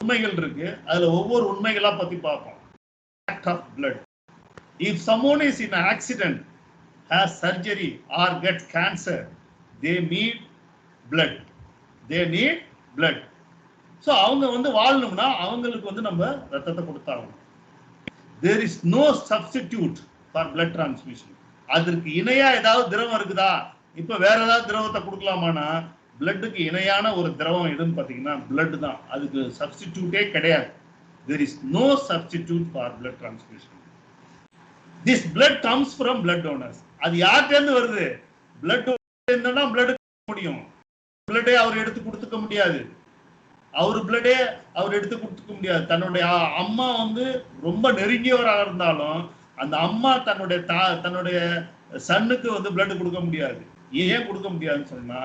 உண்மைகள் இருக்கு. அதுல ஒவ்வொரு உண்மைகளா பத்தி பார்ப்போம். Fact of blood. If someone is in an accident, has surgery or gets cancer, they need blood. They need blood. So அவங்க வந்து வாழணும்னா அவங்களுக்கு வந்து நம்ம ரத்தத்தை கொடுத்தாகணும். There is no substitute for blood transfusion. அதற்கு இணையா ஏதாவது திரவம் இருக்குதா? இப்ப வேற ஏதாவது திரவத்தை கொடுக்கலாமானா பிளட்டுக்கு இணையான ஒரு திரவம் எதுன்னு பாத்தீங்கன்னா பிளட் தான். அதுக்கு சப்ஸ்டிடியூட்டே கிடையாது. There is no substitute for blood transfusion. This blood comes from blood donors. அது யார்கிட்ட இருந்து வருது? blood இருந்தா blood முடியும். blood அவர் எடுத்து கொடுத்துக்க முடியாது. அவர் பிளடே அவர் எடுத்து கொடுத்துக்க முடியாது. தன்னுடைய அம்மா வந்து ரொம்ப நெருங்கியவராக இருந்தாலும் அந்த அம்மா தன்னுடைய சன்னுக்கு வந்து பிளட் கொடுக்க முடியாது. ஏன் கொடுக்க முடியாதுன்னு சொன்னா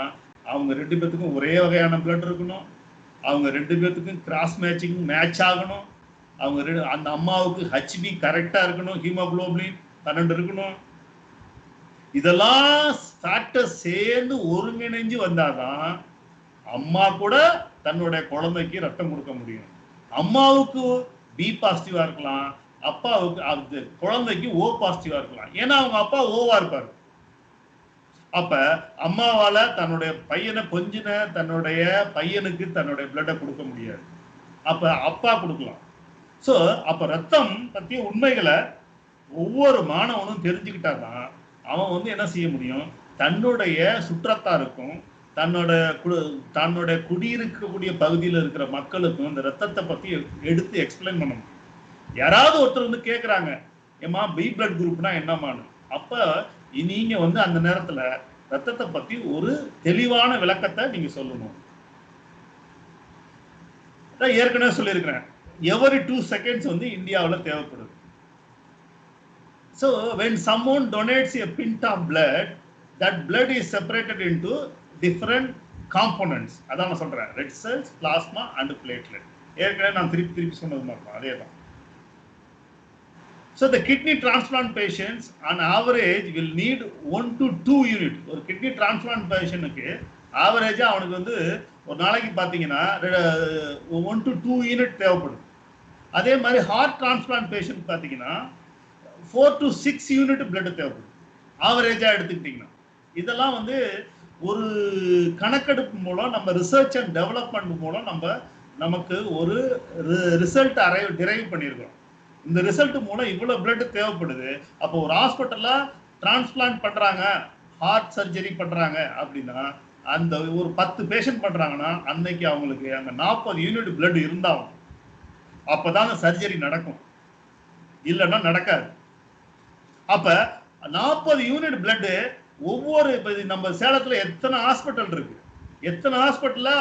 அவங்க 2 பேத்துக்கும் ஒரே வகையான பிளட் இருக்கணும். அவங்க 2 பேத்துக்கும் கிராஸ் மேட்சிங் மேட்ச் ஆகணும். அவங்க அந்த அம்மாவுக்கு ஹெச்பி கரெக்டா இருக்கணும். ஹீமோகுளோபின் 12 இருக்கணும். இதெல்லாம் ஃபேக்டர் சேர்ந்து ஒருங்கிணைஞ்சு வந்தாதான் அம்மா கூட தன்னுடைய குழந்தைக்கு ரத்தம் கொடுக்க முடியும். அம்மாவுக்கு பி பாசிட்டிவா இருக்கலாம், அப்பாவுக்கு குழந்தைக்கு ஓ பாசிட்டிவா இருக்கலாம். ஏன்னா அவங்க அப்பா ஓவா இருப்பாரு. அப்ப அம்மாவால தன்னுடைய பையனை கொஞ்சின தன்னுடைய பையனுக்கு தன்னுடைய பிளட்டை கொடுக்க முடியாது. அப்ப அப்பா கொடுக்கலாம். சோ அப்ப ரத்தம் பத்திய உண்மைகளை ஒவ்வொரு மாணவனும் தெரிஞ்சுக்கிட்டாதான் அவன் வந்து என்ன செய்ய முடியும்? தன்னுடைய சுற்றத்தாருக்கும் தன்னுடைய குடியிருக்கக்கூடிய பகுதியில் இருக்கிற மக்களுக்கும் இந்த ரத்தத்தை பத்தி எடுத்து எக்ஸ்பிளைன் பண்ண முடியும். யாராவது ஒருத்தர் வந்து கேட்குறாங்க, ஏமா பி பிளட் குரூப்னா என்னமான்னு. அப்ப நீங்க வந்து அந்த நேரத்துல ரத்தத்தை பத்தி ஒரு தெளிவான விளக்கத்தை நீங்க சொல்லணும். ஏற்கனவே சொல்லியிருக்கிறேன், எவரி 2 செகண்ட்ஸ் வந்து இந்தியாவில் தேவைப்படுது. So when someone donates a pint of blood, that blood is separated into different components. அதான் நான் சொல்றேன், red cells, plasma and platelet. ஏற்கனவே நான் திருப்பி சொன்னது மாதிரி அதே தான். So the kidney transplant patients on average will need 1 to 2 unit. ஒரு கிட்னி டிரான்ஸ்பிளான்ட் பேஷண்ட்டுக்கு ஆவரேஜா அவனுக்கு வந்து ஒரு நாளைக்கு பார்த்தீங்கன்னா 1 to 2 யூனிட் தேவைப்படுது. அதே மாதிரி ஹார்ட் டிரான்ஸ்பிளான்ட் பேஷண்ட் பார்த்தீங்கன்னா 4 to 6 யூனிட் பிளட் தேவைப்படுது ஆவரேஜா எடுத்துக்கிட்டீங்கன்னா. இதெல்லாம் வந்து ஒரு கணக்கெடுப்பு மூலம் நம்ம ரிசர்ச் அண்ட் டெவலப்மெண்ட் மூலம் நமக்கு ஒரு ரிசல்ட் டிரைவ் பண்ணியிருக்கோம். இந்த ரிசல்ட் மூலம் இவ்வளவு பிளட் தேவைப்படுது. அப்போ ஒரு ஹாஸ்பிட்டல்ல டிரான்ஸ்பிளான்ட் பண்றாங்க, ஹார்ட் சர்ஜரி பண்றாங்க அப்படின்னா அந்த ஒரு 10 பேஷண்ட் பண்றாங்கன்னா அன்னைக்கு அவங்களுக்கு அங்க 40 யூனிட் பிளட் இருந்தாலும் அப்பதான் சர்ஜரி நடக்கும், இல்லைன்னா நடக்காது. அப்ப 40 யூனிட் பிளட் ஒவ்வொரு நம்ம சேலத்துல எத்தனை ஹாஸ்பிட்டல் இருக்கு, எத்தனை ஹாஸ்பிட்டல்ல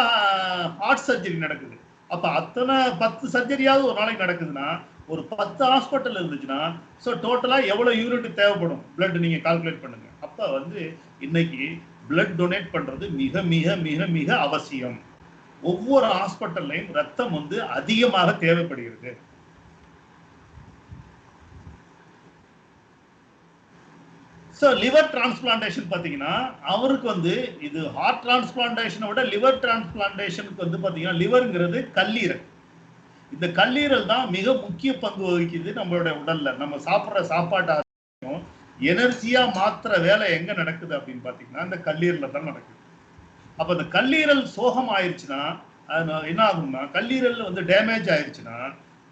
ஹார்ட் சர்ஜரி நடக்குது. அப்ப அத்தனை 10 சர்ஜரியாவது ஒரு நாளைக்கு நடக்குதுன்னா ஒரு 10 ஹாஸ்பிட்டல் இருந்துச்சுன்னா ஸோ டோட்டலா எவ்வளவு யூனிட் தேவைப்படும் பிளட் நீங்க கால்குலேட் பண்ணுங்க. அப்ப வந்து இன்னைக்கு பிளட் டொனேட் பண்றது மிக மிக மிக மிக அவசியம். ஒவ்வொரு ஹாஸ்பிட்டல்லையும் ரத்தம் வந்து அதிகமாக தேவைப்படுகிறது. ஸோ லிவர் டிரான்ஸ்பிளான்டேஷன் பார்த்தீங்கன்னா அவருக்கு வந்து இது ஹார்ட் டிரான்ஸ்பிளான்டேஷனை விட லிவர் டிரான்ஸ்பிளான்டேஷனுக்கு வந்து பார்த்தீங்கன்னா லிவருங்கிறது கல்லீரல். இந்த கல்லீரல் தான் மிக முக்கிய பங்கு வகிக்குது நம்மளுடைய உடல்ல. நம்ம சாப்பிட்ற சாப்பாட்டையும் எனர்ஜியா மாத்திர வேலை எங்க நடக்குது அப்படின்னு பார்த்தீங்கன்னா இந்த கல்லீரல்ல தான் நடக்குது. அப்போ இந்த கல்லீரல் சோகம் ஆயிடுச்சுன்னா அது என்ன ஆகும்னா, கல்லீரல் வந்து டேமேஜ் ஆயிடுச்சுன்னா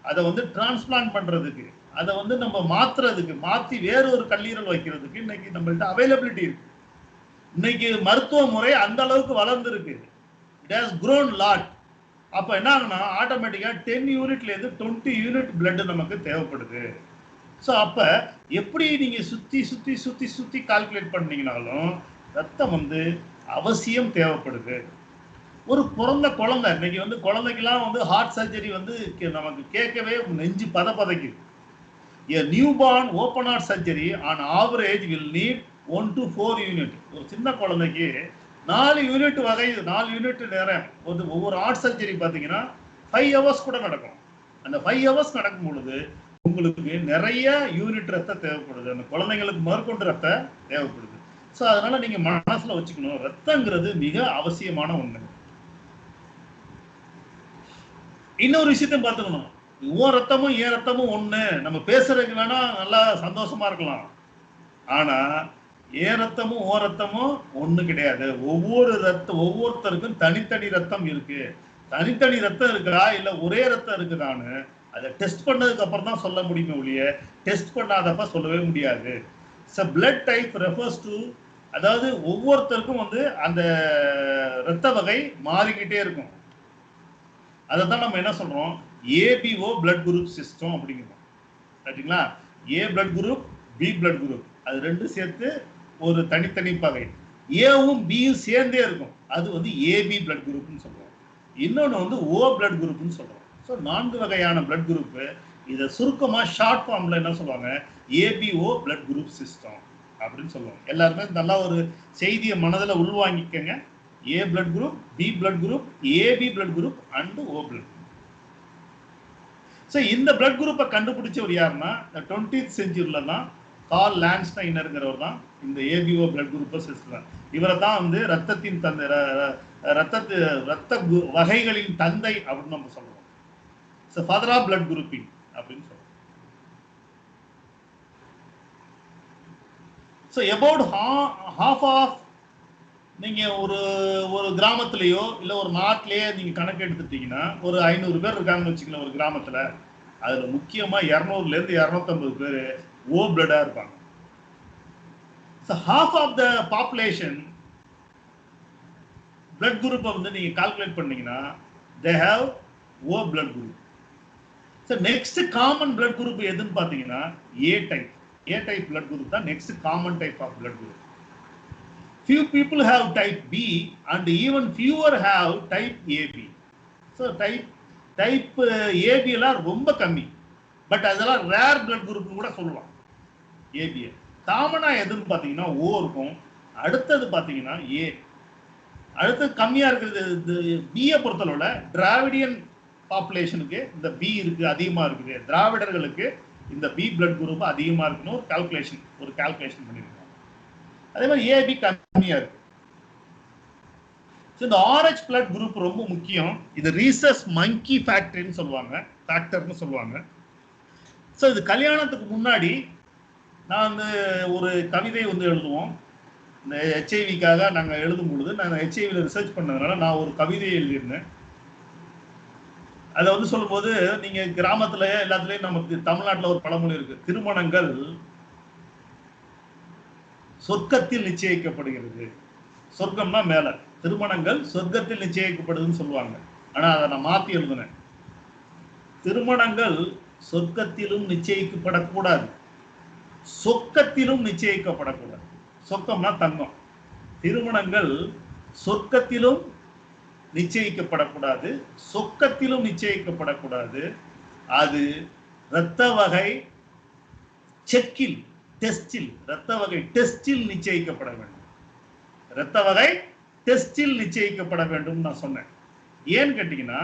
அதை வந்து டிரான்ஸ்பிளான்ட் பண்றதுக்கு, அதை வந்து நம்ம மாத்துறதுக்கு, மாற்றி வேற ஒரு கல்லீரல் வைக்கிறதுக்கு இன்னைக்கு நம்மள்ட்ட அவைலபிலிட்டி இருக்கு. இன்னைக்கு மருத்துவ முறை அந்த அளவுக்கு வளர்ந்து இருக்கு. It has grown lot. அப்ப என்ன ஆகுனா ஆட்டோமேட்டிக்கா 10 யூனிட்ல இருந்து 20 யூனிட் பிளட் நமக்கு தேவைப்படுது. ஸோ அப்ப எப்படி நீங்க சுத்தி சுத்தி சுத்தி சுத்தி கால்குலேட் பண்ணீங்கனாலும் ரத்தம் வந்து அவசியம் தேவைப்படுது. ஒரு பிறந்த குழந்தை இன்னைக்கு வந்து குழந்தைக்கெல்லாம் வந்து ஹார்ட் சர்ஜரி வந்து நமக்கு கேட்கவே நெஞ்சு பதக்குது. A newborn open heart surgery on average will need 1 to 4 unit. ஒரு சின்ன குழந்தைக்கு 4 யூனிட் வகை, 4 யூனிட் நேரம் ஒவ்வொரு ஹார்ட் சர்ஜரி பார்த்தீங்கன்னா 5 ஹவர்ஸ் கூட நடக்கும். அந்த 5 ஹவர்ஸ் நடக்கும் பொழுது உங்களுக்கு நிறைய யூனிட் ரத்தம் தேவைப்படுது. அந்த குழந்தைங்களுக்கு மேற்கொண்டு ரத்தம் தேவைப்படுது. ஸோ அதனால நீங்க மனசுல வச்சுக்கணும், ரத்தங்கிறது மிக அவசியமான ஒண்ணு. இன்னொரு விஷயத்தையும் பார்த்துக்கணும். உன் ரத்தமும் என் ரத்தமும் ஒண்ணு. நம்ம பேசுறதுக்கு வேணா நல்லா சந்தோஷமா இருக்கலாம். ஆனா என் ரத்தமும் உன் ரத்தமும் ஒண்ணு கிடையாது. ஒவ்வொருத்தருக்கும் தனித்தனி ரத்தம் இருக்கு. தனித்தனி ரத்தம் இருக்கா இல்ல ஒரே ரத்தம் இருக்குதான்னு அதை டெஸ்ட் பண்ணதுக்கு அப்புறம் தான் சொல்ல முடியுமே ஒழிய டெஸ்ட் பண்ணாதப்ப சொல்லவே முடியாது. blood type refers to, அதாவது ஒவ்வொருத்தருக்கும் வந்து அந்த ரத்த வகை மாறிக்கிட்டே இருக்கும். அதை தான் நம்ம என்ன சொல்றோம், ஏபிஓ பிளட் குரூப் சிஸ்டம் அப்படிங்கிறோம். சரிங்களா? A blood group, B blood group, அது ரெண்டும் சேர்த்து ஒரு தனித்தனி பகை. ஏவும் பியும் சேர்ந்தே இருக்கும், அது வந்து ஏபி பிளட் குரூப்னு சொல்றோம். இன்னொன்று வந்து ஓ பிளட் குரூப்னு சொல்றோம். ஸோ 4 வகையான பிளட் குரூப். இதை சுருக்கமா ஷார்ட் ஃபார்ம்ல என்ன சொல்லுவாங்க, ஏபிஓ பிளட் குரூப் சிஸ்டம் அப்படின்னு சொல்லுவாங்க. எல்லாருமே நல்லா ஒரு செய்தியை மனதில் உள்வாங்கிக்கங்க. A blood group, B blood group, AB blood group and O blood. So இந்த பிளட் குரூப்பை கண்டுபிடிச்சவர் யாருன்னா 20th செஞ்சுரியில தான் கார்ல் லான்ஸ்டைனருங்கிறவர் தான் இந்த ஏபிஓ பிளட் குரூப்பை சிஸ்டம். இவரை தான் வந்து ரத்தத்தின் தந்தை, ரத்த வகைகளின் தந்தை அப்படின்னு நம்ம சொல்றோம். ஃபாதர் ஆஃப் பிளட் குரூப்பிங் அப்படின்னு சொல்றோம். ஸோ அபவுட் ஹாஃப் ஆஃப், நீங்க ஒரு கிராமத்திலேயோ இல்லை ஒரு நாட்டிலேயே நீங்க கணக்கு எடுத்துட்டீங்கன்னா ஒரு 500 பேர் இருக்காங்கன்னு வச்சுக்கலாம் ஒரு கிராமத்துல. அதுல முக்கியமா 200ல இருந்து 250 பேர் ஓ பிளட்டா இருப்பாங்க. So half of the population blood குரூப்பை வந்து நீங்க கால்குலேட் பண்ணீங்கன்னா they have O blood group. So next common blood group எதுன்னு பார்த்தீங்கன்னா A type. A type blood group தான் next common type of blood group. Few people have type B and even fewer have type AB. So type AB எல்லாம் ரொம்ப கம்மி. But அதெல்லாம் rare blood group கூட சொல்லலாம். AB காமனா எதுன்னு பார்த்தீங்கன்னா O இருக்கும். அடுத்தது பார்த்தீங்கன்னா A. அடுத்தது கம்மியா இருக்கிறது பியை பொறுத்தளவுல டிராவிடியன் பாப்புலேஷனுக்கு இந்த பி இருக்கு, அதிகமா இருக்குது. திராவிடர்களுக்கு இந்த பி பிளட் குரூப் அதிகமா இருக்குன்னு ஒரு கால்குலேஷன் பண்ணிருக்கோம். அதே மாதிரி ஏபி கம்மியா இருக்கு. இந்த ஆரஞ்ச் பிளட் குரூப் ரொம்ப முக்கியம். இது ரீசஸ் மங்கி ஃபேக்டர்னு சொல்லுவாங்க. ஸோ இது கல்யாணத்துக்கு முன்னாடி நான் வந்து ஒரு கவிதை வந்து எழுதுவோம். இந்த ஹெச்ஐவிக்காக நாங்கள் எழுதும் பொழுது நாங்கள் ஹெச்ஐவியில் ரிசர்ச் பண்ணதுனால நான் ஒரு கவிதையை எழுதியிருந்தேன். அதை வந்து சொல்லும்போது நீங்க கிராமத்துல எல்லாத்துலயும் நமக்கு தமிழ்நாட்டில் ஒரு பழமொழி இருக்கு, திருமணங்கள் சொர்க்கத்தில் நிச்சயிக்கப்படுகிறது. சொர்க்கம்னா மேல, திருமணங்கள் சொர்க்கத்தில் நிச்சயிக்கப்படுதுன்னு சொல்லுவாங்க. ஆனா அதை நான் மாத்தி எழுதுனேன், திருமணங்கள் சொர்க்கத்திலும் நிச்சயிக்கப்படக்கூடாது, சொக்கத்திலும் நிச்சயிக்கப்படக்கூடாது. சொக்கம்னா தங்கம். திருமணங்கள் சொர்க்கத்திலும் நிச்சயிக்கப்படக்கூடாது, சொக்கத்திலும் நிச்சயிக்கப்படக்கூடாது. அது இரத்த வகை செக்கில், டெஸ்டில், இரத்த வகை டெஸ்டில் நிச்சயிக்கப்பட வேண்டும். இரத்த வகை டெஸ்டில் நிச்சயிக்கப்பட வேண்டும் நான் சொன்னேன். ஏன்னு கேட்டீங்கன்னா,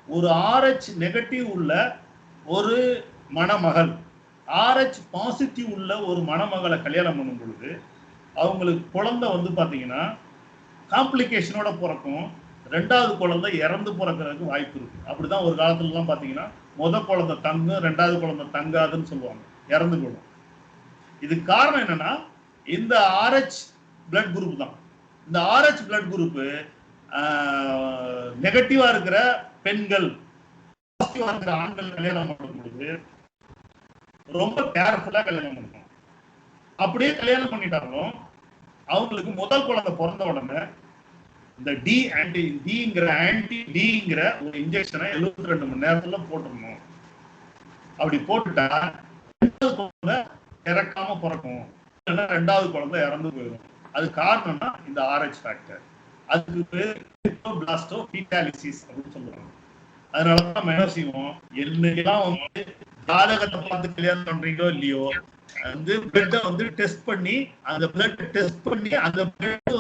ஒரு RH நெகட்டிவ் உள்ள ஒரு மணமகள், RH பாசிட்டிவ் உள்ள ஒரு மணமகளை கல்யாணம் பண்ணும் பொழுது அவங்களுக்கு குழந்தை வந்து பாத்தீங்கன்னா காம்ப்ளிகேஷனோட பிறக்கும். 2வது குழந்தை இறந்து பிறக்கிறதுக்கு வாய்ப்பு இருக்கு. அப்படிதான் ஒரு காலத்துலலாம் பாத்தீங்கன்னா முதல் குழந்தை தங்கும், 2வது குழந்தை தங்காதுன்னு சொல்லுவாங்க, இறந்து போடும். இதுக்கு காரணம் என்னன்னா இந்த RH பிளட் குரூப் தான். இந்த RH பிளட் குரூப் நெகட்டிவா இருக்கிற பெண்கள், பாசிட்டிவா இருக்கிற ஆண்கள் கல்யாணம் பண்ணும் பொழுது ரொம்ப கேர்ஃபுல்லா கல்யாணம் பண்ணணும். அப்படியே கல்யாணம் பண்ணிட்டாலும் அவங்களுக்கு முதல் குழந்தை பிறந்த உடனே இந்த டிங்கிற ஒரு இன்ஜெக்ஷனை 72 மணி நேரத்துல போட்டுடணும். அப்படி போட்டுட்டா 2வது குழந்தை இறக்காம பிறக்கும், இல்லைன்னா 2வது குழந்தை இறந்து போயிடும். அது காரணம்னா இந்த RH ஃபேக்டர். அதுக்கு பேர் பிளாஸ்டோபீட்டாலிசிஸ் அப்படின்னு சொல்லுவாங்க. அதனாலதான் நம்ம என்ன செய்வோம், என்னைக்கெல்லாம் வந்து ஜாதகத்தை பார்த்து கல்யாணம் பண்றீங்களோ இல்லையோ, வந்து பிளட்டை வந்து டெஸ்ட் பண்ணி அந்த பிளட் டெஸ்ட் பண்ணி அந்த பிளட்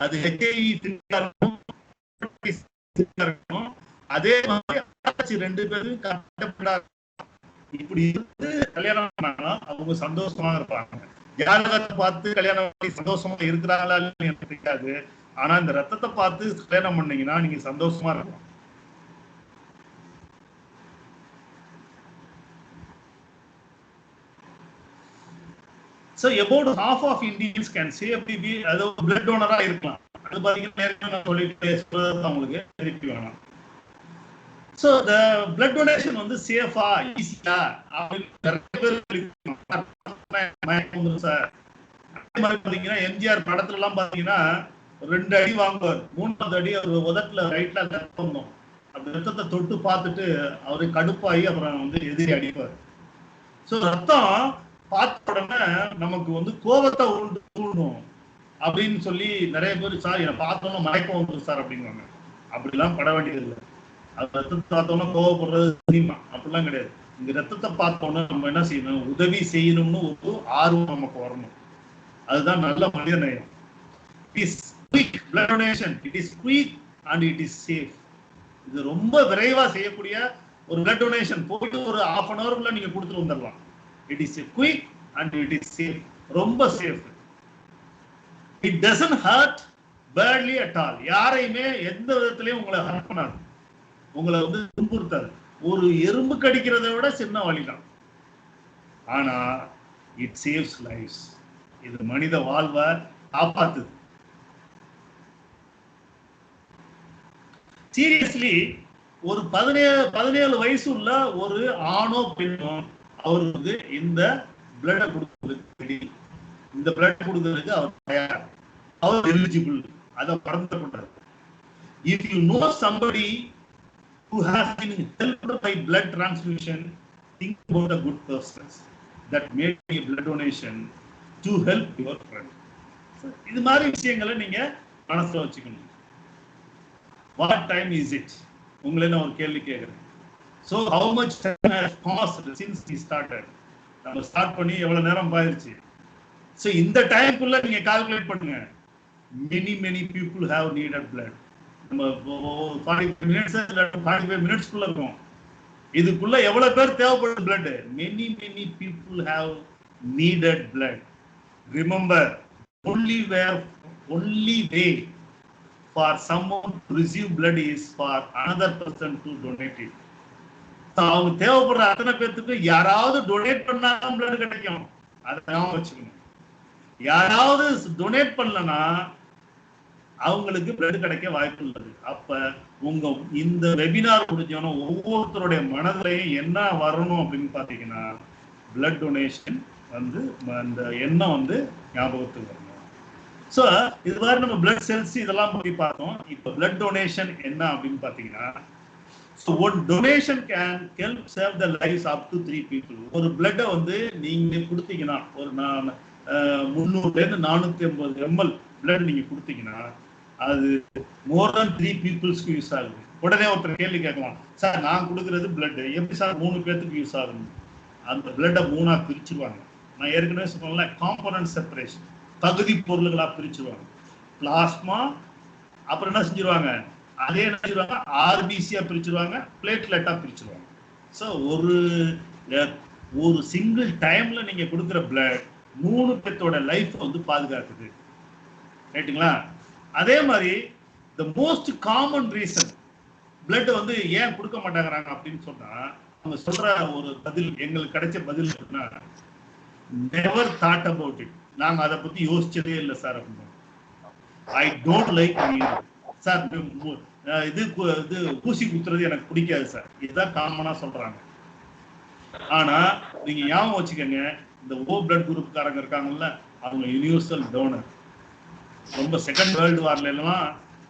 அது HIV இருக்கணும். அதே மாதிரி 2 பேரும் கட்டப்படாது. இப்படி இருந்து கல்யாணம் பண்ணா அவங்க சந்தோஷமா இருப்பாங்க. ஜாதகத்தை பார்த்து கல்யாணம் பண்ணி சந்தோஷமா இருக்கிறாங்களா எனக்கு தெரியாது. ஆனா இந்த ரத்தத்தை பார்த்து கல்யாணம் பண்ணீங்கன்னா நீங்க சந்தோஷமா இருக்கலாம். So about half of Indians can safely be blood donor இருக்கலாம். அது பாத்தீங்கன்னா நான் சொல்லிட்டு உங்களுக்கு திருப்பி வேணும். So the blood donation வந்து சேஃபா ஈஸியா அப்படின்னு நிறைய பேர் சார். அதே மாதிரி பாத்தீங்கன்னா எம்ஜிஆர் படத்துல எல்லாம் பாத்தீங்கன்னா 2 அடி வாங்குவார், 3வது அடி அவர் உதட்டுல ரைட்ல ரத்தம் அப்படி ரத்தத்தை தொட்டு பார்த்துட்டு அவரு கடுப்பாகி அப்புறம் வந்து எதிரி அடிப்பார். ஸோ ரத்தம் பார்த்த உடனே நமக்கு வந்து கோபத்தை தூண்டும் அப்படின்னு சொல்லி நிறைய பேர் சார் என்னை பார்த்தோன்னா மயக்கம் வந்துடும் சார் அப்படிங்குவாங்க. அப்படிலாம் பட வேண்டியது இல்லை. அது ரத்தத்தை பார்த்தோன்னா கோவப்படுறது சினிமா அப்படிலாம் கிடையாது. இந்த ரத்தத்தை பார்த்தோன்னா நம்ம என்ன செய்யணும், உதவி செய்யணும்னு ஒரு ஆர்வம் நமக்கு வரணும். அதுதான் நல்ல மனித நேயம். It is quick blood donation. It is quick and it is safe. இது ரொம்ப விரைவா செய்யக்கூடிய ஒரு blood donation. போயிட்டு ஒரு half an hour நீங்க கொடுத்துட்டு வந்துடலாம். It is quick and it is safe. ரொம்ப safe. It doesn't hurt badly at all. யாரையுமே எந்த விதத்திலையும் உங்களை ஹர்ட் பண்ணாது, உங்களை வந்து துன்புறுத்தாது. ஒரு எறும்பு கடிக்கிறதை விட சின்ன வழிதான். ஆனா இட் சேவ்ஸ் லைஃப்ஸ். இது மனித வாழ்வை காப்பாத்துது. சீரியஸ்லி ஒரு 17 வயசு உள்ள ஒரு ஆணோ பெண்ணோ அவர் வந்து இந்த பிளட் கொடுக்கிறதுக்கு இந்த பிளட் கொடுக்கிறதுக்கு அவர் எலிஜிபிள். அதை மறந்துடக்கூடாது. If you know somebody who has been helped by blood transfusion, think about the good persons that made a blood donation to help your friend. இது மாதிரி விஷயங்களை நீங்க மனசுல வச்சுக்கணும். What time is it? உங்களை நான் ஒரு கேள்வி கேட்கிறேன். So how much time has passed since we started? நம்ம ஸ்டார்ட் பண்ணி எவ்வளவு நேரம் ஆயிருச்சு? So இந்த டைம்க்குள்ள நீங்க கால்குலேட் பண்ணுங்க. Many people have needed blood. நம்ம 45 minutes 45 minutes குள்ள இருக்கோம். இதுக்குள்ள எவ்வளவு பேர் தேவைப்படுது blood? Many people have needed blood. Remember, only way for someone to receive blood is for another person to donate it. அவங்க தேவைப்படுற அத்தனை பேருக்கு யாராவது டொனேட் பண்ணா பிளட் கிடைக்கும். அதை வச்சுக்கணும். யாராவது டொனேட் பண்ணலன்னா அவங்களுக்கு பிளட் கிடைக்க வாய்ப்பு உள்ளது. அப்ப உங்க இந்த வெபினார் முடிஞ்சோன்னா ஒவ்வொருத்தருடைய மனதிலையும் என்ன வரணும் அப்படின்னு பாத்தீங்கன்னா பிளட் டொனேஷன் வந்து அந்த எண்ணம் வந்து ஞாபகத்துக்கு வரணும். ஸோ இது மாதிரி நம்ம பிளட் செல்ஸ் இதெல்லாம் பத்தி பார்த்தோம். இப்போ பிளட் டொனேஷன் என்ன அப்படின்னு பாத்தீங்கன்னா, so one donation can help save the lives up to 3 people. ஒரு பிளட்டை வந்து நீங்க கொடுத்தீங்கன்னா ஒரு 300 ல இருந்து 450 ml பிளட் நீங்க கொடுத்தீங்கன்னா அது more than 3 people's யூஸ் ஆகுது. உடனே ஒருத்தர் கேள்வி கேட்கலாம், சார் நான் கொடுக்கறது பிளட் எப்படி சார் 3 பேருக்கு யூஸ் ஆகுது? அந்த பிளட்டை 3ஆ பிரிச்சுருவாங்க. நான் ஏற்கனவே சொன்னேன்ல, காம்போனன்ட் செப்பரேஷன், பகுதி பொருள்களா பிரிச்சுருவாங்க. பிளாஸ்மா அப்புறம் என்ன செஞ்சிருவாங்க, அதே என்ன செஞ்சிருவாங்க, ஆர்பிசியா பிரிச்சுருவாங்க, பிளேட்லெட்டா பிரிச்சுருவாங்க. ஸோ ஒரு சிங்கிள் டைம்ல நீங்க கொடுக்குற பிளட் 3 பேர்த்தோட லைஃப் வந்து பாதுகாக்குது. ரைட்டுங்களா? அதே மாதிரி the most common reason blood வந்து ஏன் கொடுக்க மாட்டாங்கிறாங்க அப்படின்னு சொன்னா, அவங்க சொல்ற ஒரு பதில், எங்களுக்கு கிடைச்ச பதில் இருக்குன்னா, நெவர் தாட் அபவுட் இட். நாங்க அதை பத்தி யோசிச்சதே இல்லை சார் அப்படின்னு. ஐ டோன்ட் லைக் சார், இது ஊசி குத்துறது எனக்கு பிடிக்காது சார். இதுதான் காமனா சொல்றாங்க. ஆனா நீங்க ஞாபகம் வச்சுக்கோங்க, இந்த ஓ பிளட் குரூப்காரங்க இருக்காங்கல்ல, அவங்க யூனிவர்சல் டோனர். ரொம்ப செகண்ட் வேர்ல்டு வார்ல எல்லாம்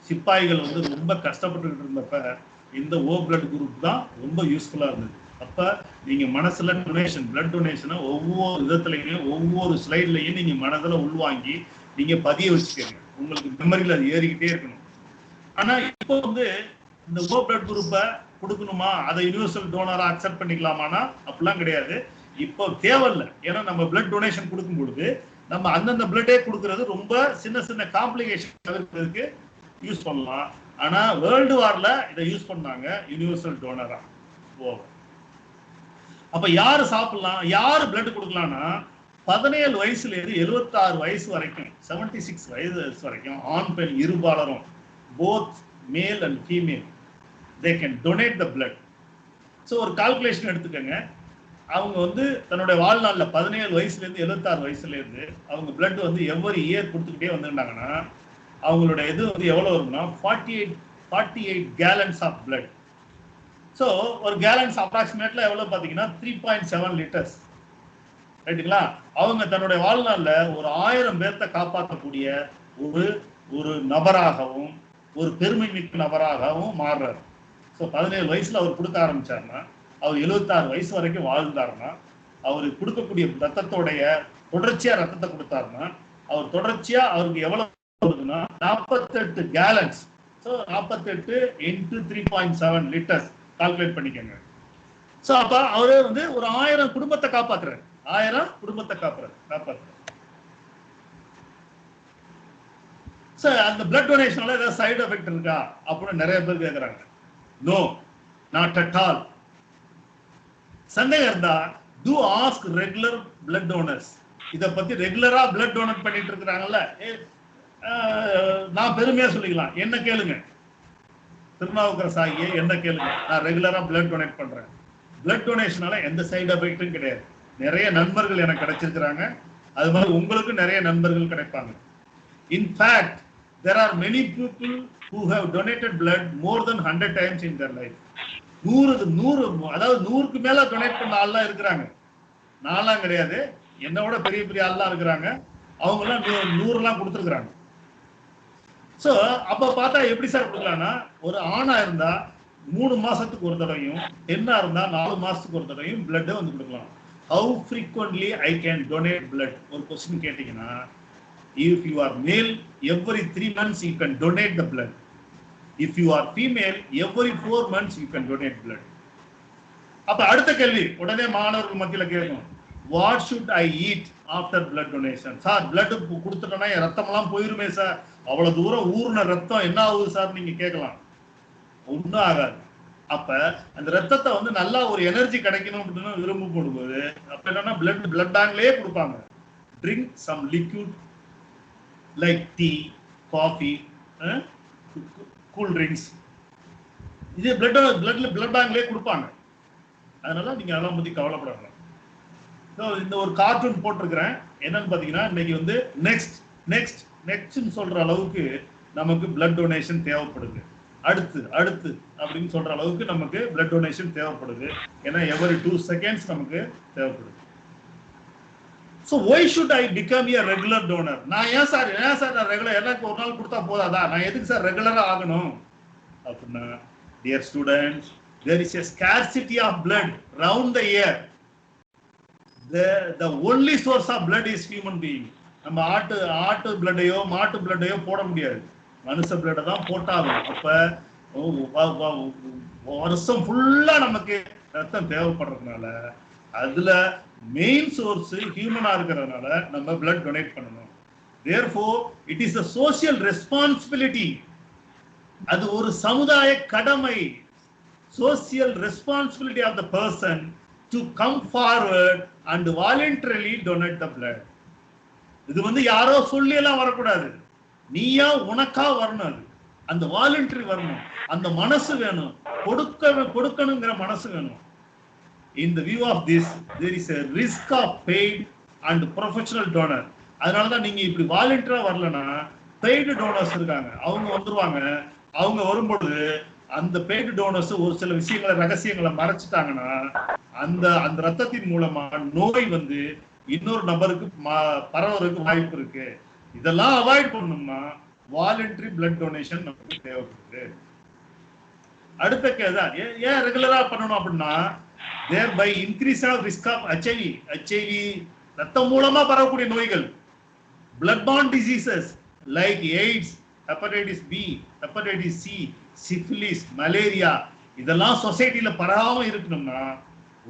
சிப்பாய்கள் வந்து ரொம்ப கஷ்டப்பட்டுக்கிட்டு இருந்தப்ப இந்த ஓ பிளட் குரூப் தான் ரொம்ப யூஸ்ஃபுல்லா இருந்தது. அப்ப நீங்க மனசுல டொனேஷன், பிளட் டொனேஷனை ஒவ்வொரு விதத்துலையும் ஒவ்வொரு ஸ்லைட்லையும் நீங்க மனதில் உள்வாங்கி நீங்க பதிய வச்சுக்கோங்க. உங்களுக்கு மெமரியில் அது ஏறிக்கிட்டே இருக்கணும். ஆனா இப்போ வந்து இந்த ஓ பிளட் குரூப்பை கொடுக்கணுமா, அதை யூனிவர்சல் டோனரா அக்செப்ட் பண்ணிக்கலாமானா அப்படிலாம் கிடையாது. இப்போ தேவையில்லை. ஏன்னா நம்ம பிளட் டொனேஷன் கொடுக்கும் பொழுது நம்ம அந்தந்த பிளட்டே கொடுக்கறது ரொம்ப சின்ன காம்ப்ளிகேஷன் தவிர்க்கிறதுக்கு யூஸ் பண்ணலாம். ஆனா வேர்ல்டு வார்ல இதை யூஸ் பண்ணாங்க யூனிவர்சல் டோனரா. அப்ப யாரு சாப்பிடலாம், யாரு பிளட் கொடுக்கலாம்னா 17 வயசுல இருந்து 76 வயசு வரைக்கும், 76 வயசு வரைக்கும் ஆண் பெண் இருபாலரும், both male and female, they can donate the blood. So ஒரு கால்குலேஷன் எடுத்துக்கங்க. அவங்க வந்து தன்னுடைய வாழ்நாளில் 17 வயசுலேருந்து 76 வயசுலேருந்து அவங்க பிளட் வந்து எவ்வரி இயர் கொடுத்துக்கிட்டே வந்துட்டாங்கன்னா அவங்களோட இது வந்து எவ்வளோ வரும்னா 48 கேலன்ஸ் ஆஃப் பிளட். ஸோ ஒரு கேலன்ஸ் அப்ராக்சிமேட்ல எவ்வளோ பார்த்தீங்கன்னா 3.7 லிட்டர்ஸ், ரைட்டுங்களா? அவங்க தன்னுடைய வாழ்நாளில் ஒரு 1000 பேர்த்த காப்பாற்றக்கூடிய ஒரு நபராகவும் ஒரு பெருமை மிக்க நபராகவும் மாறுறாரு. ஸோ 17 வயசுல அவர் கொடுக்க ஆரம்பிச்சாருன்னா அவர் 76 வயசு வரைக்கும் வாழ்ந்தாருன்னா அவருக்கு கொடுக்கக்கூடிய ரத்தத்தோடைய தொடர்ச்சியா ரத்தத்தை கொடுத்தாருன்னா அவர் தொடர்ச்சியா அவருக்கு எவ்வளவு வருதுன்னா 48 கேலன்ஸ். ஸோ 48 into 3.7 லிட்டர்ஸ் கால்குலேட் பண்ணிக்கோங்க. ஸோ அப்ப அவரே வந்து ஒரு 1000 குடும்பத்தை காப்பாத்துறாரு, 1000 குடும்பத்தை காப்பாத்துறாரு. சார் அந்த பிளட் டொனேஷனால ஏதாவது சைடு எஃபெக்ட் இருக்கா அப்படின்னு நிறைய பேர் கேட்கறாங்க. No, not at all. சந்தேகம் இருந்தா do ask regular blood donors. இதை பத்தி ரெகுலரா பிளட் டொனேட் பண்ணிட்டு இருக்கிறாங்கல்ல, நான் பெருமையா சொல்லிக்கலாம், என்ன கேளுங்க, திருநாவுக்கரசு ஆகிய என்ன கேளுங்க, நான் ரெகுலரா பிளட் டொனேட் பண்றேன். பிளட் டொனேஷனால எந்த சைடு எஃபெக்டும் கிடையாது. நிறைய நண்பர்கள் எனக்கு கிடைச்சிருக்கிறாங்க, அது மாதிரி உங்களுக்கு நிறைய நண்பர்கள் கிடைப்பாங்க. In fact, there are many people who have donated blood more than 100 times in their life. 100 அதாவது 100க்கு மேல டொனேட் பண்ண ஆள்லாம் இருக்கிறாங்க. நான்லாம் கிடையாது, என்னோட பெரிய பெரிய ஆள்லாம் இருக்கிறாங்க. அவங்க எல்லாம் 100 கொடுத்துருக்காங்க. ஸோ அப்ப பார்த்தா எப்படி சார் கொடுக்கலாம்னா, ஒரு ஆணா இருந்தா 3 மாசத்துக்கு ஒரு தடவையும், பெண்ணா இருந்தா 4 மாசத்துக்கு ஒரு தடவையும் பிளட் வந்து கொடுக்கலாம். How frequently I can donate blood? ஒரு கொஸ்டின் கேட்டீங்கன்னா, if you are male, every 3 months you can donate the blood. If you are female, every 4 months you can donate blood. அப்ப அடுத்த கேள்வி உடனே மாணவர்கள் மத்தியில கேட்கும், what should I eat after blood donation? Sir blood கொடுத்துட்டோம்னா என் ரத்தம் எல்லாம் போயிருமே சார், அவ்வளவு தூரம் ஊர்ன ரத்தம் என்ன ஆகுது சார் நீங்க கேட்கலாம். ஒன்றும் ஆகாது. அப்ப அந்த ரத்தத்தை வந்து நல்லா ஒரு எனர்ஜி கிடைக்கணும் அப்படின்னு விரும்பப்படும் போது அப்ப என்னன்னா பிளட் பேங்க்லயே கொடுப்பாங்க. Drink some liquid like tea, coffee, cool drinks, இது பிளட் பேங்க்லயே கொடுப்பாங்க. அதனால நீங்க அதெல்லாம் பத்தி கவலைப்படாங்க. இந்த ஒரு கார்ட்டூன் போட்டிருக்கிறேன். என்னன்னு பாத்தீங்கன்னா, இன்னைக்கு வந்து நெக்ஸ்ட் சொல்ற அளவுக்கு நமக்கு பிளட் டொனேஷன் தேவைப்படுது. அடுத்து அப்படின்னு சொல்ற அளவுக்கு நமக்கு பிளட் டொனேஷன் தேவைப்படுது. ஏன்னா எவரி 2 seconds நமக்கு தேவைப்படுது. So why should I become a regular donor? நான் ஏன் சார் நான் ரெகுலர் எனக்கு ஒரு நாள் கொடுத்தா போதாதா, நான் எதுக்கு சார் ரெகுலரா ஆகணும் அப்படின்னா, dear students, there is a scarcity of blood round the year. The only source of blood is human being. நம்ம ஆட்டு பிளட்டையோ மாட்டு பிளட்டையோ போட முடியாது, மனுஷ பிளட்டை தான் போட்டாகும். அப்ப வருஷம் ஃபுல்லா நமக்கு ரத்தம் தேவைப்படுறதுனால அதுல மெயின் சோர்ஸ் ஹியூமனா இருக்கிறதுனால நம்ம பிளட் டொனேட் பண்ணணும். therefore it is a social responsibility. அது ஒரு சமுதாய கடமை. social responsibility of the person to come forward and voluntarily donate the blood. இது வந்து யாரோ சொல்லி எல்லாம் வரக்கூடாது, நீயா உனக்கா வரணும். அது அந்த வாலண்டரி வரணும், அந்த மனசு வேணும், கொடுக்கணுங்கிற மனசு வேணும். In the view of this, there is a risk of paid and professional donor. அதனால தான் நீங்க இப்படி வாலண்டரா வரலன்னா பெய்டு டோனர்ஸ் இருக்காங்க, அவங்க வந்துருவாங்க. அவங்க வரும்போது அந்த பெய்டு டோனர்ஸ் ஒரு சில விஷயங்களை ரகசியங்களை மறைச்சிட்டாங்கன்னா அந்த ரத்தத்தின் மூலமா நோய் வந்து இன்னொரு நபருக்கு பரவறதுக்கு வாய்ப்பு இருக்கு. இதெல்லாம் அவாய்ட் பண்ணணும்னா வாலண்டரி பிளட் டொனேஷன் நமக்கு தேவைப்படுது. அடுத்த கேள்வி, ஏன் ரெகுலரா பண்ணணும் அப்படின்னா, thereby increase of risk of HIV ரத்தம் மூலமா பரவக்கூடிய நோய்கள், blood-borne diseases like AIDS, hepatitis B, hepatitis C, syphilis, malaria, இதெல்லாம் சொசைட்டில பரவாம இருக்கணும்னா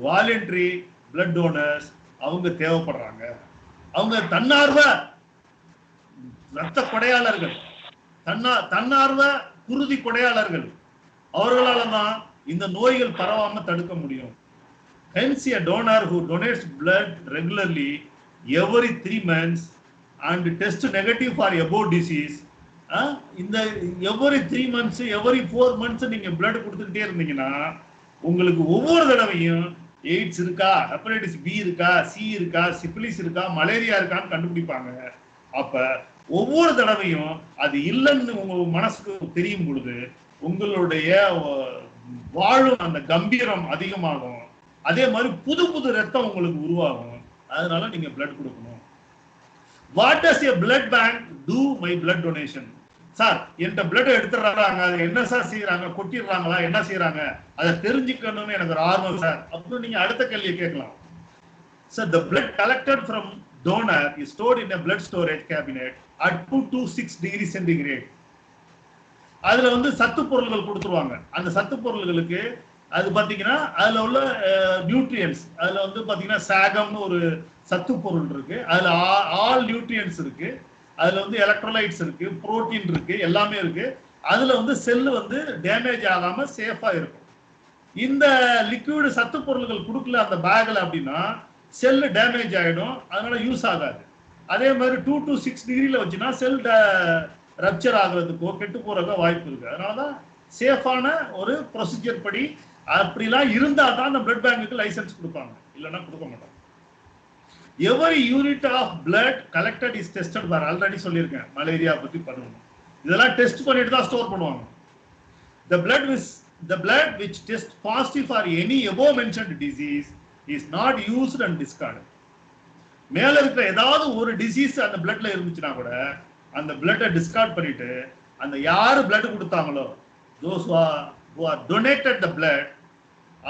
வாலண்டரி பிளட் டோனர்ஸ் அவங்க தேவைப்படுறாங்க. அவங்க தன்னார்வ ரத்த கொடையாளர்கள், தன்னார்வ குருதி கொடையாளர்கள், அவர்களால தான் இந்த நோய்கள் பரவாம தடுக்க முடியும். Hence a donor who donates blood regularly every 3 months and test negative for above disease, இந்த every 3 months every 4 months நீங்க blood கொடுத்துட்டே இருந்தீங்கன்னா உங்களுக்கு ஒவ்வொரு தடவையும் எய்ட்ஸ் இருக்கா, ஹெப்படைட்டிஸ் பி இருக்கா, சி இருக்கா, சிபிலிஸ் இருக்கா, மலேரியா இருக்கான்னு கண்டுபிடிப்பாங்க. அப்ப ஒவ்வொரு தடவையும் அது இல்லைன்னு உங்க மனசுக்கு தெரியும் பொழுது உங்களுடைய வாழும் அந்த கம்பீரம் அதிகமாகும். அதே மாதிரி புது புது ரத்தம் உங்களுக்கு உருவாகும். அதனால நீங்க பிளட் கொடுக்கணும். What does a blood bank do my blood donation? Sir என்கிட்ட பிளட் எடுத்துறாங்க, அது என்ன சார் செய்யறாங்க, கொட்டிடுறாங்களா, என்ன செய்யறாங்க, அதை தெரிஞ்சுக்கணும்னு எனக்கு ஒரு ஆர்வம் சார் அப்படின்னு நீங்க அடுத்த கேள்வியை கேட்கலாம். Sir the blood collected from donor is stored in a blood storage cabinet at 2 to 6 degrees centigrade. அதுல வந்து சத்து பொருள்கள் கொடுத்துருவாங்க. அந்த சத்து பொருள்களுக்கு அது பாத்தீங்கன்னா அதுல உள்ள நியூட்ரியன்ஸ், அதுல வந்து பாத்தீங்கன்னா சாகம்னு ஒரு சத்து பொருள் இருக்கு. அதுல ஆல் நியூட்ரியன்ஸ் இருக்கு. அதுல வந்து எலக்ட்ரோலைட்ஸ் இருக்கு, புரோட்டீன் இருக்கு, எல்லாமே இருக்கு. அதுல வந்து செல்லு வந்து டேமேஜ் ஆகாம சேஃபா இருக்கும். இந்த லிக்விட் சத்து பொருள்கள் கொடுக்கல அந்த பேக்ல அப்படின்னா செல் டேமேஜ் ஆயிடும், அதனால யூஸ் ஆகாது. அதே மாதிரி 2 to 6 டிகிரில வச்சுன்னா செல் ரப்சர் ஆகுறதுக்கோ கெட்டு போறதுக்கோ வாய்ப்பு இருக்கு. அதனாலதான் சேஃபான ஒரு ப்ரொசீஜர் படி அப்படிலாம் இருந்தா தான் அந்த பிளட் பேங்குக்கு லைசன்ஸ் கொடுப்பாங்க, இல்லைன்னா கொடுக்க மாட்டாங்க. Every unit of blood collected is tested for, already சொல்லியிருக்கேன் மலேரியா பத்தி பண்ணணும். இதெல்லாம் டெஸ்ட் பண்ணிட்டு தான் ஸ்டோர் பண்ணுவாங்க. The blood which tests positive for any above mentioned disease is not used and discarded. மேல இருக்கிற ஏதாவது ஒரு டிசீஸ் அந்த பிளட்ல இருந்துச்சுன்னா கூட அந்த பிளட்டை டிஸ்கார்ட் பண்ணிட்டு அந்த யாரு பிளட் கொடுத்தாங்களோ those who are donated the blood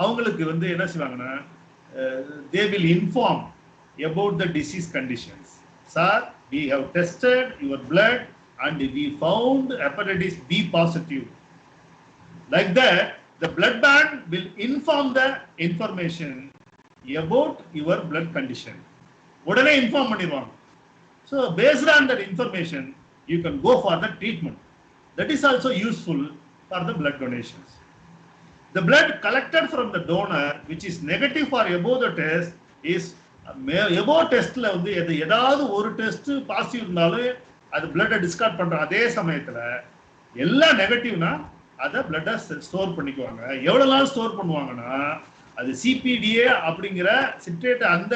அவங்களுக்கு வந்து என்ன செய்வாங்கன்னா they will inform about the disease conditions. Sir, we have tested your blood and we found hepatitis B positive. Like that, the blood bank will inform the information about your blood condition. உடனே inform பண்ணிடுவாங்க. So based on that information, you can go for the treatment. That is also useful for the blood donations. The blood collected from the donor, which is negative for above the test, is above testல வந்து ஏதாவது ஒரு test positive இருந்தாலும் அது பிளட்டை Discord பண்ற அதே சமயத்துல எல்லாம் நெகட்டிவ்னா அதை பிளட்டை ஸ்டோர் பண்ணிக்குவாங்க. எவ்வளவு நாள் ஸ்டோர் பண்ணுவாங்கன்னா அது சிபிடிஏ அப்படிங்கிற சிட்ரேட் அந்த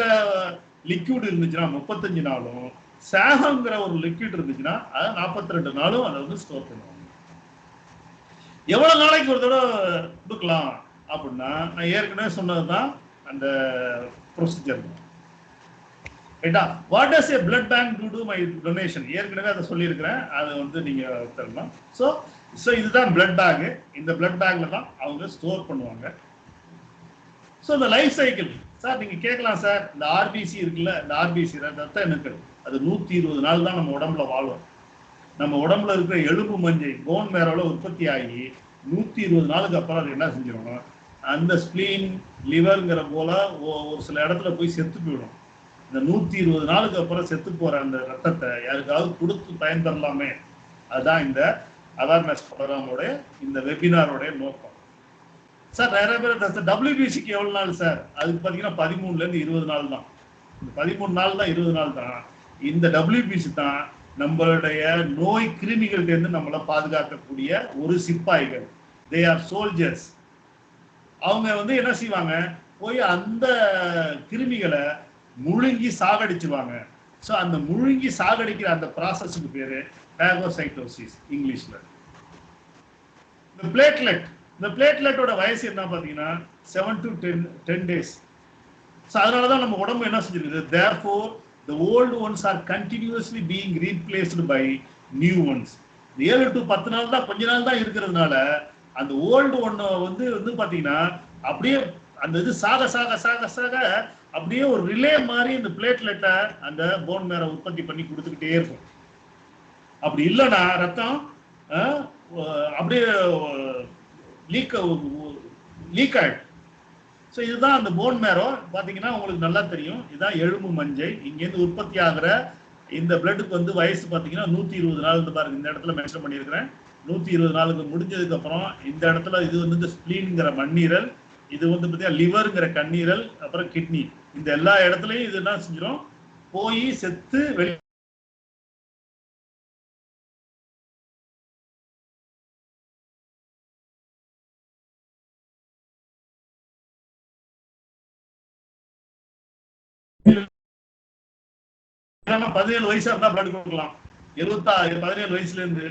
லிக்விட் இருந்துச்சுன்னா 35 நாளும், சாகங்கிற ஒரு லிக்விட் இருந்துச்சுன்னா அது 42 நாளும் அதை வந்து ஸ்டோர் பண்ணுவாங்க. எவ்வளவு நாளைக்கு ஒரு தடவை கொடுக்கலாம் அப்படின்னா நான் ஏற்கனவே சொன்னதுதான் அந்த ப்ரொசீஜர். ரைட்டா? What does A blood bank to my donation? ஏற்கனவே அதை சொல்லியிருக்கிறேன், அதை வந்து நீங்க தரலாம். ஸோ இதுதான் பிளட் பேக். இந்த பிளட் பேக்ல தான் அவங்க ஸ்டோர் பண்ணுவாங்க. ஸோ இந்த லைஃப் சைக்கிள் சார் நீங்க கேட்கலாம் சார், இந்த ஆர்பிசி இருக்குல்ல, இந்த ஆர்பிசி ரத்த அணுக்கள் அது 120 நாள் தான் நம்ம உடம்புல வாழும். நம்ம உடம்புல இருக்கிற எலும்பு மஞ்சை போன் மேரோல உற்பத்தி ஆகி 120 நாளுக்கு அப்புறம் அது என்ன செஞ்சிடும், அந்த ஸ்பிளீன் லிவர்ங்கிற போல ஒரு சில இடத்துல போய் செத்து போயிடும். இந்த 120 நாளுக்கு அப்புறம் செத்து போற அந்த ரத்தத்தை யாருக்காவது கொடுத்து பயன்பெறலாமே, அதுதான் இந்த அவேர்னஸ் ப்ரோக்ராமோட இந்த வெபினாரோடைய நோக்கம். சார் நிறைய பேர் டபிள்யூபிசிக்கு எவ்வளவு நாள் சார்? அதுக்கு பாத்தீங்கன்னா 13ல இருந்து 20 நாள் தான். இந்த 13 நாள் தான், 20 நாள் தான். இந்த டபிள்யூபிசி தான் நம்மளுடைய நோய் கிருமிகள்ட்ட இருந்து நம்மளை பாதுகாக்கக்கூடிய ஒரு சிப்பாய்கள். They are soldiers. அவங்க வந்து என்ன செய்வாங்க, போய் அந்த கிருமிகளை முழுங்கி சாகடிச்சுவாங்க. ஸோ அந்த முழுங்கி சாகடிக்கிற அந்த ப்ராசஸுக்கு பேரு பாகோசைட்டோசிஸ் இங்கிலீஷ்ல. இந்த பிளேட்லெட், இந்த பிளேட்லெட்டோட வயசு என்ன பார்த்தீங்கன்னா 7 to 10 days. ஸோ அதனாலதான் நம்ம உடம்பு என்ன செஞ்சிருக்கு, therefore the old ones are continuously being replaced by new ones. 7 to 10 நாள் தான், கொஞ்ச நாள் தான் இருக்கிறதுனால அந்த ஓல்டு ஒன்னு வந்து பாத்தீங்கன்னா அப்படியே அந்த இது சாக சாக சாக சாக அப்படியே ஒரு ரிலே மாதிரி இந்த பிளேட்லெட்டை அந்த போன் மேரை உற்பத்தி பண்ணி கொடுத்துக்கிட்டே இருக்கும். அப்படி இல்லைன்னா ரத்தம் அப்படியே லீக் ஆயிடும். ஸோ இதுதான் அந்த போன் மேரோ. பார்த்தீங்கன்னா உங்களுக்கு நல்லா தெரியும், இதுதான் எலும்பு மஞ்சை. இங்கேருந்து உற்பத்தி ஆகிற இந்த பிளட்டுக்கு வந்து வயசு பார்த்தீங்கன்னா 120 நாள் பாருங்க. இந்த இடத்துல மென்ஷன் பண்ணியிருக்கிறேன். 120 நாளுக்கு முடிஞ்சதுக்கு அப்புறம் இந்த இடத்துல இது வந்து இந்த ஸ்பிளீன்ங்கிற மண்ணீரல், இது வந்து பார்த்தீங்கன்னா லிவருங்கிற கண்ணீரல், அப்புறம் கிட்னி, இந்த எல்லா இடத்துலையும் இது என்ன செஞ்சிடும், போய் செத்து வெளியே 17 வயசா இருந்தா பிளட் கொடுக்கலாம். 17 வயசுல இருந்து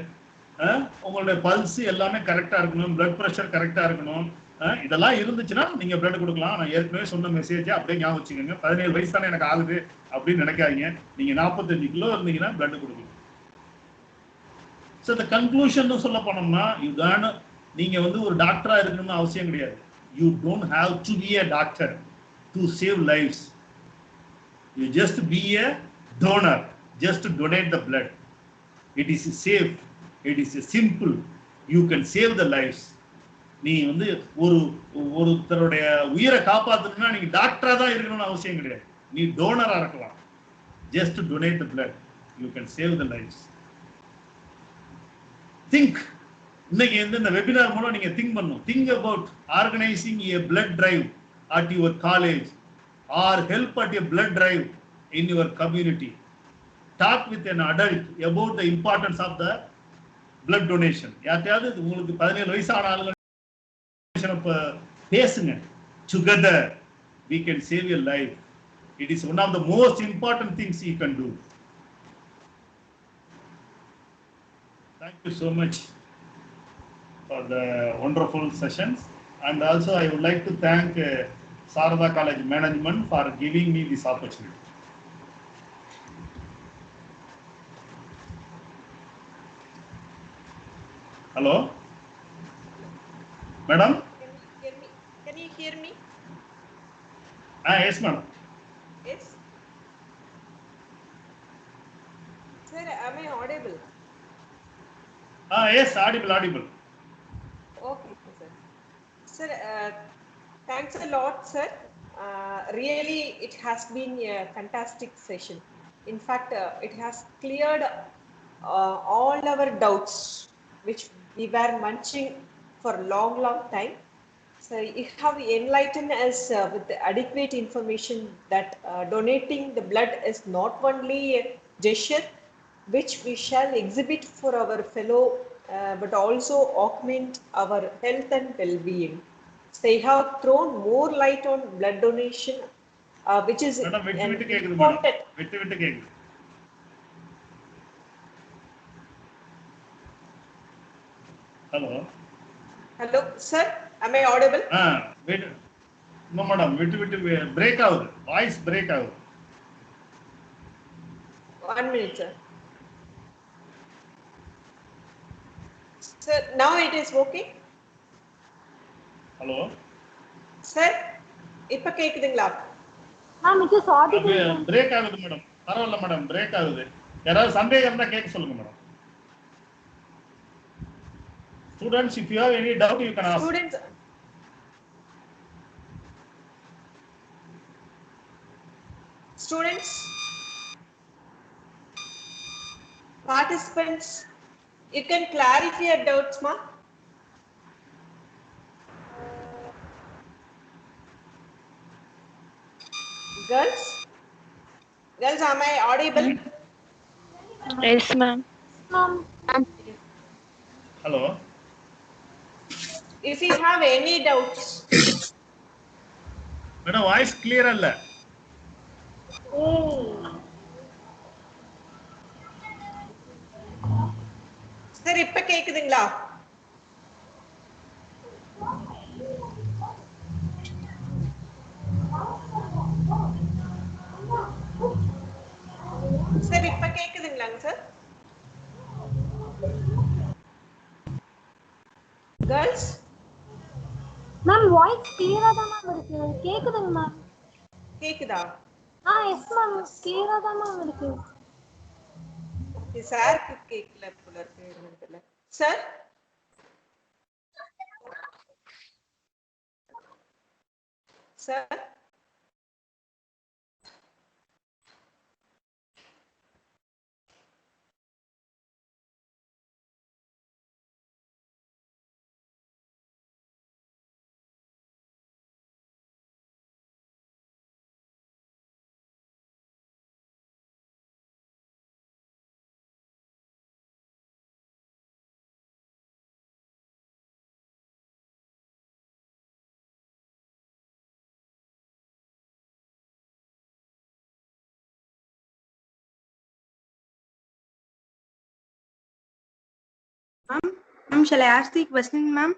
உங்களுடைய பல்ஸ் எல்லாமே கரெக்டா இருக்கணும், பிளட் பிரஷர் கரெக்டா இருக்கணும். இதெல்லாம் இருந்துச்சுன்னா நீங்க பிளட் கொடுக்கலாம். நான் ஏற்கனவே சொன்ன மெசேஜ் அப்படியே ஞாபகம் வச்சுக்கோங்க. 17 வயசு தானே எனக்கு ஆகுது அப்படின்னு நினைக்காதீங்க. நீங்க 45 கிலோ இருந்தீங்கன்னா பிளட் கொடுக்கலாம். ஸோ இந்த கன்க்ளூஷன் சொல்ல போனோம்னா இதுதான், நீங்க வந்து ஒரு டாக்டரா இருக்கணும்னு அவசியம் கிடையாது. You don't have to be a doctor to save lives. You just be a donor, just to donate the blood. It is safe, it is simple, you can save the lives. நீ வந்து ஒருத்தருடைய உயிரை காப்பாற்றணும்னா நீங்க டாக்டரா தான் இருக்கணும்னு அவசியம் கிடையாது. நீ டோனரா இருக்கலாம். just to donate the blood, you can save the lives. think. இன்னைக்கு இந்த வெபினார் மூலம் நீங்க திங்க் பண்ணணும். think about organizing a blood drive at your college or help at a blood drive in your community. Talk with an adult about the importance of the blood donation. யார்ட்டையாவது உங்களுக்கு 17 வயசான ஆளுங்க பேசுங்க. Together we can save your life. It is one of the most important things you can do. Thank you so much for the wonderful sessions, and also I would like to thank Sarada College management for giving me this opportunity. Hello, madam. Can you hear me? Yes, madam. Yes. Sir, am I audible? Yes, audible. Okay, sir. Sir, thanks a lot, sir. Really, it has been a fantastic session. In fact, it has cleared all our doubts, which we were munching for a long time. So you have enlightened us with adequate information that donating the blood is not only a gesture which we shall exhibit for our fellow, but also augment our health and well-being. So you have thrown more light on blood donation, which is Madam, important. Hello. Hello, sir. Am I audible? Wait. No, madam. Break out. Voice break out. 1 minute, sir. Sir, now it is okay. Hello. Sir, இப்ப கேக்குதுங்களா? Ma'am it is audible. Break ஆகுது madam. பரவாயில்ல madam, break ஆகுது. யாராவது சந்தேகம் இருந்தா கேட்க சொல்லுங்க madam. Students, if you have any doubt, you can ask. Students, participants, you can clarify your doubts, ma. Girls, am I audible? Yes, ma'am. Hello. If you have any doubts. Madam, voice clear அல்ல. Sir, இப்ப கேக்குதுங்களா? Sir, இப்ப கேக்குதுங்களாங்க sir? Girls? Ma'am, voice clear தான் ma'am இருக்கு. கேக்குதுங்க ma'am. கேக்குதா? Yes ma'am, clear தான் ma'am இருக்கு. Okay, sir கேக்கல போல இருக்கு. Sir? Sir? Ma'am, shall I ask the question, ma'am?